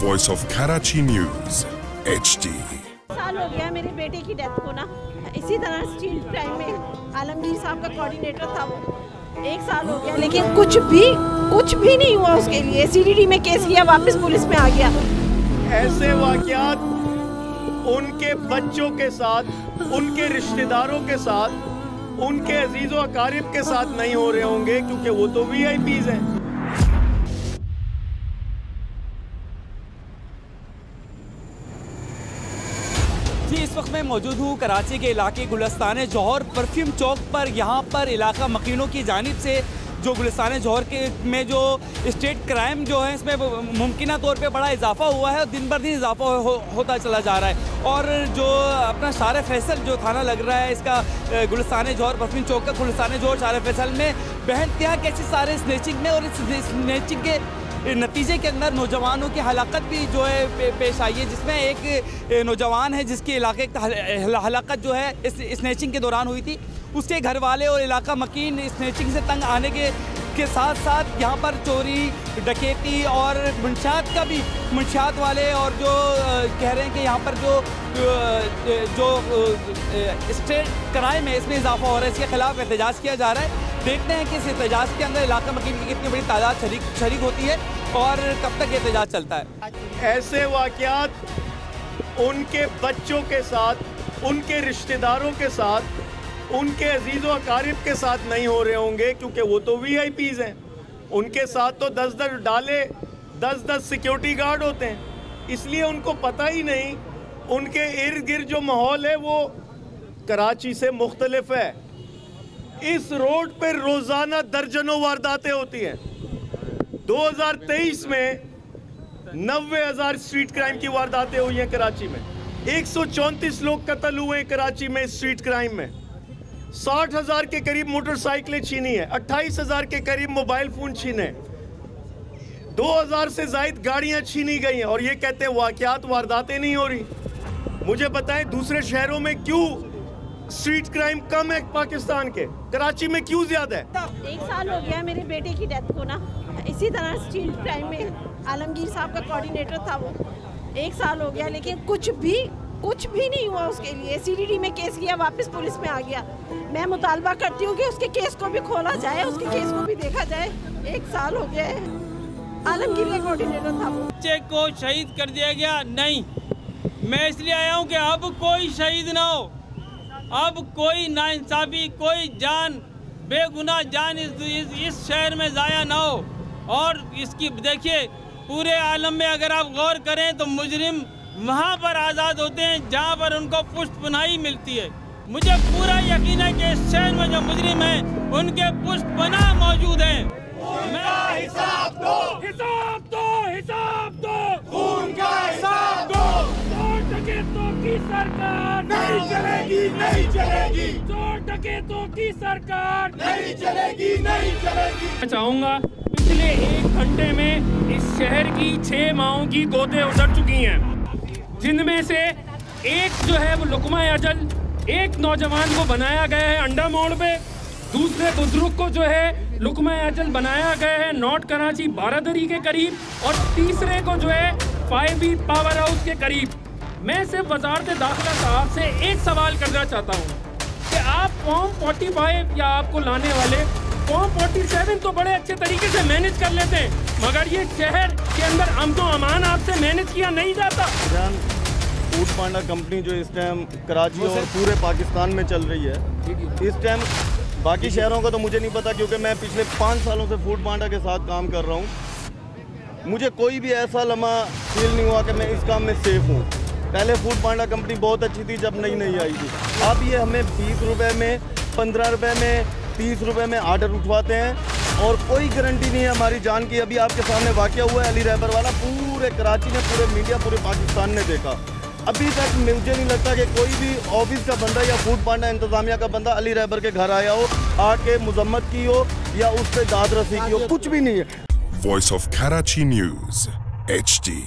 Voice of Karachi news HD। साल हो गया मेरे बेटे की डेथ को ना, इसी तरह स्ट्रीट क्राइम में आलमगीर साहब का कोऑर्डिनेटर था वो। 1 साल हो गया लेकिन कुछ भी नहीं हुआ उसके लिए। CDD में केस किया, वापस पुलिस में आ गया। ऐसे वाकयात उनके बच्चों के साथ, उनके रिश्तेदारों के साथ, उनके अजीज़ो अकारिब के साथ नहीं हो रहे होंगे क्योंकि वो तो VIPs हैं। जी, इस वक्त मैं मौजूद हूँ कराची के इलाके गुलिस्तान जौहर परफ्यूम चौक पर। यहाँ पर इलाका मकीनों की जानिब से जो गुलिस्तान जौहर के में जो स्टेट क्राइम जो है इसमें मुमकिन तौर पे बड़ा इजाफा हुआ है और दिन बर दिन इजाफा होता चला जा रहा है। और जो अपना शार फैसल जो थाना लग रहा है इसका गुलिस्तान जौहर परफ्यूम चौक का गुलिस्तान जौहर शार फैसल में बेहद कैसे सारे स्नेचिंग में और इस स्नेचिंग के नतीजे के अंदर नौजवानों की हलाकत भी जो है पेश आई है, जिसमें एक नौजवान है जिसकी इलाके हलाकत जो है इस स्नेचिंग के दौरान हुई थी। उसके घर वाले और इलाका मकीन स्नेचिंग से तंग आने के साथ साथ यहाँ पर चोरी, डकैती और मुंशियात वाले और जो कह रहे हैं कि यहाँ पर जो स्टेट क्राइम है इसमें इजाफा हो रहा है, इसके खिलाफ एहतजाज किया जा रहा है। देखते हैं कि इस एहतजाज के अंदर इलाका मकीन की कितनी बड़ी तादाद शरीक होती है और कब तक एहतजाज चलता है। ऐसे वाकयात उनके बच्चों के साथ, उनके रिश्तेदारों के साथ, उनके अजीज़ो अकारिब के साथ नहीं हो रहे होंगे क्योंकि वो तो VIPs हैं। उनके साथ तो 10-10 सिक्योरिटी गार्ड होते हैं, इसलिए उनको पता ही नहीं उनके इर्द गिर्द जो माहौल है वो कराची से मुख्तलिफ है। इस रोड पर रोज़ाना दर्जनों वारदातें होती हैं। 2023 में 90,000 स्ट्रीट क्राइम की वारदातें हुई हैं कराची में। 134 लोग कत्ल हुए हैं कराची में स्ट्रीट क्राइम में। 60,000 के करीब मोटरसाइकिलें छीनी है, 28,000 के करीब मोबाइल फ़ोन छीने, 2,000 से ज़ायद गाड़ियाँ छीनी गई हैं और ये कहते हैं वारदातें नहीं हो रही। मुझे बताएं दूसरे शहरों में क्यों स्ट्रीट क्राइम कम है पाकिस्तान के, कराची में क्यों ज़्यादा है? 1 साल हो गया मेरे बेटे की डेथ को ना, इसी तरह स्ट्रीट क्राइम में आलमगीर साहब का कोऑर्डिनेटर था वो। 1 साल हो गया लेकिन कुछ भी नहीं हुआ उसके लिए। CDD में केस किया, वापस पुलिस में आ गया। मैं मुतालबा करती हूँ कि उसके केस को भी खोला जाए, उसके केस को भी देखा जाए। 1 साल हो गया है, आलमगीर का कोऑर्डिनेटर था वो। बच्चे को शहीद कर दिया गया। नहीं, मैं इसलिए आया हूँ कि अब कोई शहीद ना हो, अब कोई नाइंसाफ़ी, कोई जान, बेगुनाह जान इस शहर में ज़ाया ना हो। और इसकी देखिए पूरे आलम में अगर आप गौर करें तो मुजरिम वहाँ पर आज़ाद होते हैं जहाँ पर उनको पुष्टपनाही मिलती है। मुझे पूरा यकीन है कि इस शहर में जो मुजरिम हैं उनके पुष्टपनाह मौजूद हैं। हिसाब दो, खून का हिसाब दो। डकैतों की सरकार नहीं चलेगी। चोर डकैतों की सरकार नहीं चलेगी। मैं चाहूँगा पिछले 1 घंटे में इस शहर की 6 माओं की गोते उतर चुकी हैं, जिनमें से एक जो है वो लुकमा अजल, एक नौजवान को बनाया गया है अंडा मोड़ पे, दूसरे बुजुर्ग को जो है लुकमा अजल बनाया गया है नॉर्थ कराची बारादरी के करीब, और तीसरे को जो है 5B पावर हाउस के करीब। मैं सिर्फ वज़ारत दाखिला साहब से एक सवाल करना चाहता हूँ कि आप फॉर्म 45 या आपको लाने वाले फॉर्म 47 तो बड़े अच्छे तरीके से मैनेज कर लेते हैं, मगर ये शहर के अंदर अमन तो अमान आपसे मैनेज किया नहीं जाता। फूड पांडा कंपनी जो इस टाइम कराची और पूरे पाकिस्तान में चल रही है, इस टाइम बाकी शहरों का तो मुझे नहीं पता क्योंकि मैं पिछले 5 सालों से फूड पांडा के साथ काम कर रहा हूँ। मुझे कोई भी ऐसा लम्हा फील नहीं हुआ कि मैं इस काम में सेफ हूँ। पहले फूड पांडा कंपनी बहुत अच्छी थी जब नई आई थी, अब ये हमें 20 रुपये में, 15 रुपये में, 30 रुपये में आर्डर उठवाते हैं और कोई गारंटी नहीं है हमारी जान की। अभी आपके सामने वाक़या हुआ है अली रहबर वाला, पूरे कराची ने, पूरे मीडिया, पूरे पाकिस्तान ने देखा। अभी तक मुझे नहीं लगता कि कोई भी ऑफिस का बंदा या फूड पांडा इंतजामिया का बंदा अली रहबर के घर आया हो, आके मजम्मत की हो या उस पर दाद रसी की हो, कुछ भी नहीं है। Voice of Karachi news HD।